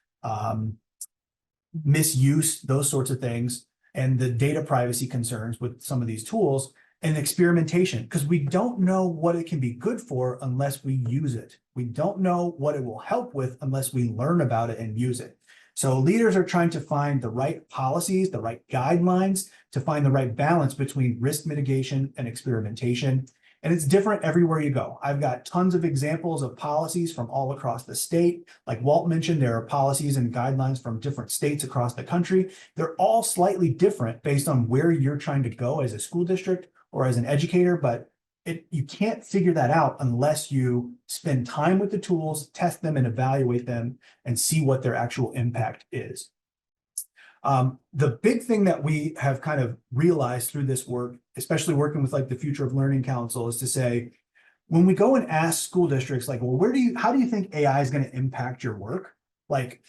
misuse, those sorts of things, and the data privacy concerns with some of these tools, and experimentation, because we don't know what it can be good for unless we use it. We don't know what it will help with unless we learn about it and use it. So leaders are trying to find the right policies, the right guidelines, to find the right balance between risk mitigation and experimentation. And it's different everywhere you go. I've got tons of examples of policies from all across the state. Like Walt mentioned, there are policies and guidelines from different states across the country. They're all slightly different based on where you're trying to go as a school district or as an educator, but you can't figure that out unless you spend time with the tools, test them and evaluate them and see what their actual impact is. The big thing that we have kind of realized through this work, especially working with like the Future of Learning Council, is to say, when we go and ask school districts, like, well, how do you think AI is going to impact your work? Like,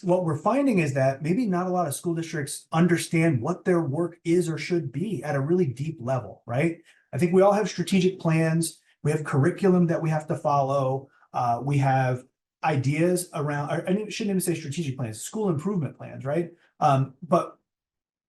what we're finding is that maybe not a lot of school districts understand what their work is or should be at a really deep level, right? I think we all have strategic plans. We have curriculum that we have to follow. We have ideas around, I shouldn't even say strategic plans, school improvement plans, right? But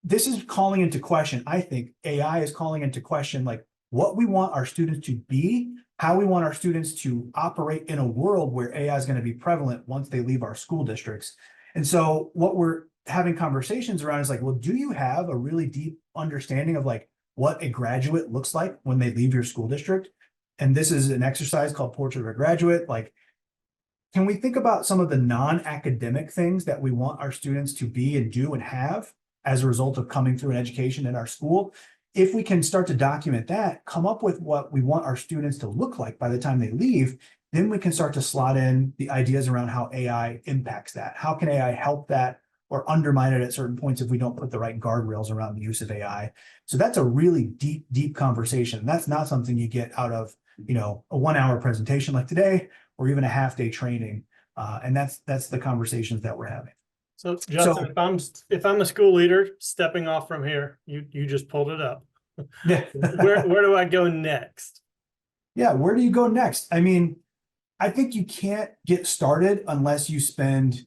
this is calling into question, I think AI is calling into question, like what we want our students to be, how we want our students to operate in a world where AI is going to be prevalent once they leave our school districts. And so what we're having conversations around is like, well, do you have a really deep understanding of like what a graduate looks like when they leave your school district? And this is an exercise called Portrait of a Graduate. Like, can we think about some of the non-academic things that we want our students to be and do and have as a result of coming through an education in our school? If we can start to document that, come up with what we want our students to look like by the time they leave, then we can start to slot in the ideas around how AI impacts that. How can AI help that or undermine it at certain points if we don't put the right guardrails around the use of AI? So that's a really deep, deep conversation. That's not something you get out of, a 1 hour presentation like today, or even a half-day training. And that's the conversations that we're having. So Justin, if I'm a school leader stepping off from here, you just pulled it up. Yeah. where do I go next? Yeah, where do you go next? I mean, I think you can't get started unless you spend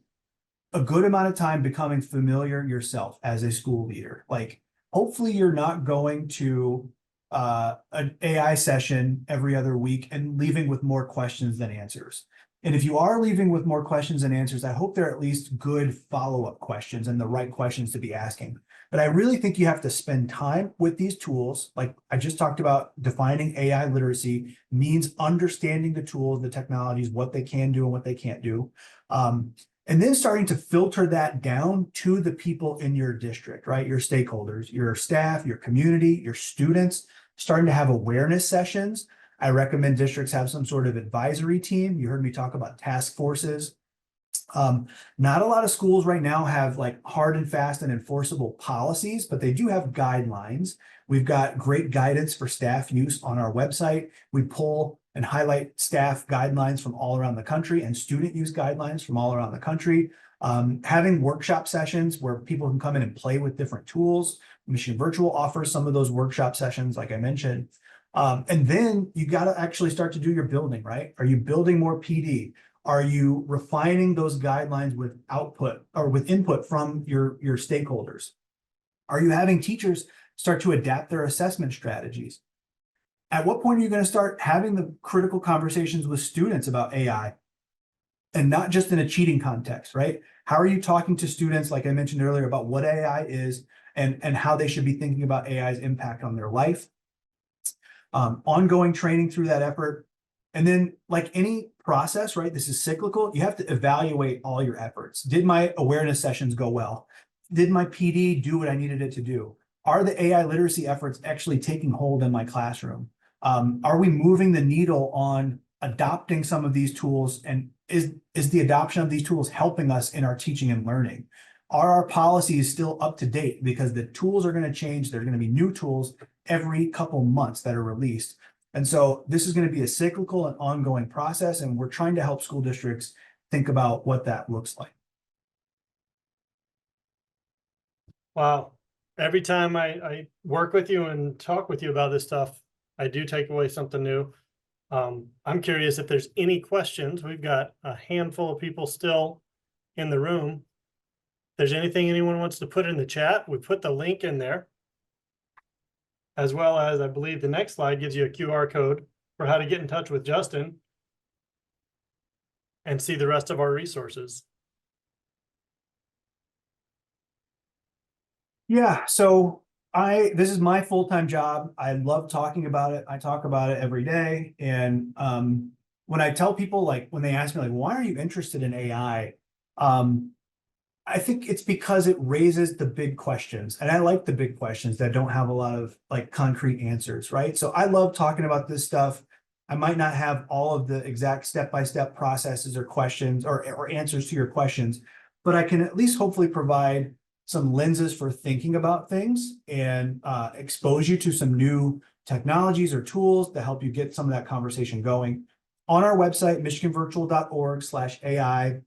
a good amount of time becoming familiar yourself as a school leader. Like, hopefully you're not going to an AI session every other week and leaving with more questions than answers. And if you are leaving with more questions than answers, I hope they're at least good follow-up questions and the right questions to be asking. But I really think you have to spend time with these tools. Like I just talked about, defining AI literacy means understanding the tools, the technologies, what they can do and what they can't do. And then starting to filter that down to the people in your district, right? Your stakeholders, your staff, your community, your students, starting to have awareness sessions. I recommend districts have some sort of advisory team. You heard me talk about task forces. Not a lot of schools right now have like hard and fast and enforceable policies, but they do have guidelines. We've got great guidance for staff use on our website. We pull and highlight staff guidelines from all around the country and student use guidelines from all around the country. Having workshop sessions where people can come in and play with different tools. Michigan Virtual offers some of those workshop sessions, like I mentioned. And then you got to actually start to do your building, right? Are you building more PD? Are you refining those guidelines with output or with input from your stakeholders? Are you having teachers start to adapt their assessment strategies? At what point are you going to start having the critical conversations with students about AI? And not just in a cheating context, right? How are you talking to students, like I mentioned earlier, about what AI is and how they should be thinking about AI's impact on their life? ongoing training through that effort. And then like any process, right, this is cyclical. You have to evaluate all your efforts. Did my awareness sessions go well? Did my PD do what I needed it to do? Are the AI literacy efforts actually taking hold in my classroom? Are we moving the needle on adopting some of these tools? And is the adoption of these tools helping us in our teaching and learning? Are our policies still up to date? Because the tools are going to change. There are going to be new tools every couple months that are released. And so this is going to be a cyclical and ongoing process, and we're trying to help school districts think about what that looks like. Wow. Every time I work with you and talk with you about this stuff, I do take away something new. I'm curious if there's any questions. We've got a handful of people still in the room. If there's anything anyone wants to put in the chat, we put the link in there. As well as, I believe the next slide gives you a QR code for how to get in touch with Justin and see the rest of our resources. Yeah, so this is my full-time job. I love talking about it. I talk about it every day. And when I tell people, like, when they ask me, like, why are you interested in AI? I think it's because it raises the big questions, and I like the big questions that don't have a lot of like concrete answers, right? So I love talking about this stuff. I might not have all of the exact step-by-step processes or questions or answers to your questions, but I can at least hopefully provide some lenses for thinking about things and expose you to some new technologies or tools to help you get some of that conversation going. On our website, michiganvirtual.org/AI,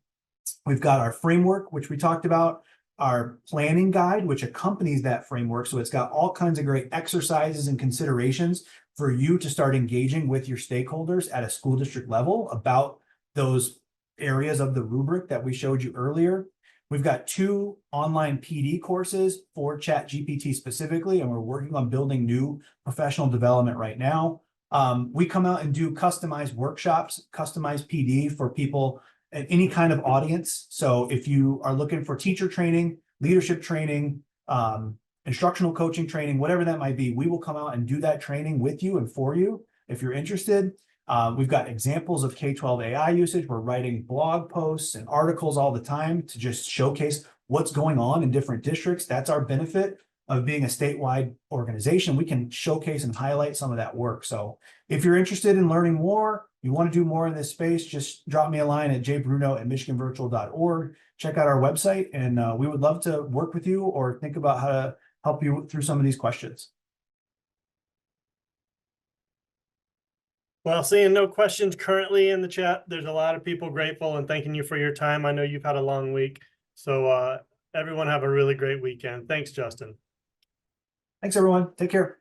we've got our framework, which we talked about, our planning guide, which accompanies that framework. So it's got all kinds of great exercises and considerations for you to start engaging with your stakeholders at a school district level about those areas of the rubric that we showed you earlier. We've got 2 online PD courses for ChatGPT specifically, and we're working on building new professional development right now. We come out and do customized workshops, customized PD for people at any kind of audience. So if you are looking for teacher training, leadership training, instructional coaching training, whatever that might be, we will come out and do that training with you and for you if you're interested. We've got examples of K-12 AI usage. We're writing blog posts and articles all the time to just showcase what's going on in different districts. That's our benefit of being a statewide organization. We can showcase and highlight some of that work. So if you're interested in learning more, you want to do more in this space, just drop me a line at jbruno@michiganvirtual.org. Check out our website, and we would love to work with you or think about how to help you through some of these questions. Well, seeing no questions currently in the chat, there's a lot of people grateful and thanking you for your time. I know you've had a long week. So everyone have a really great weekend. Thanks, Justin. Thanks, everyone. Take care.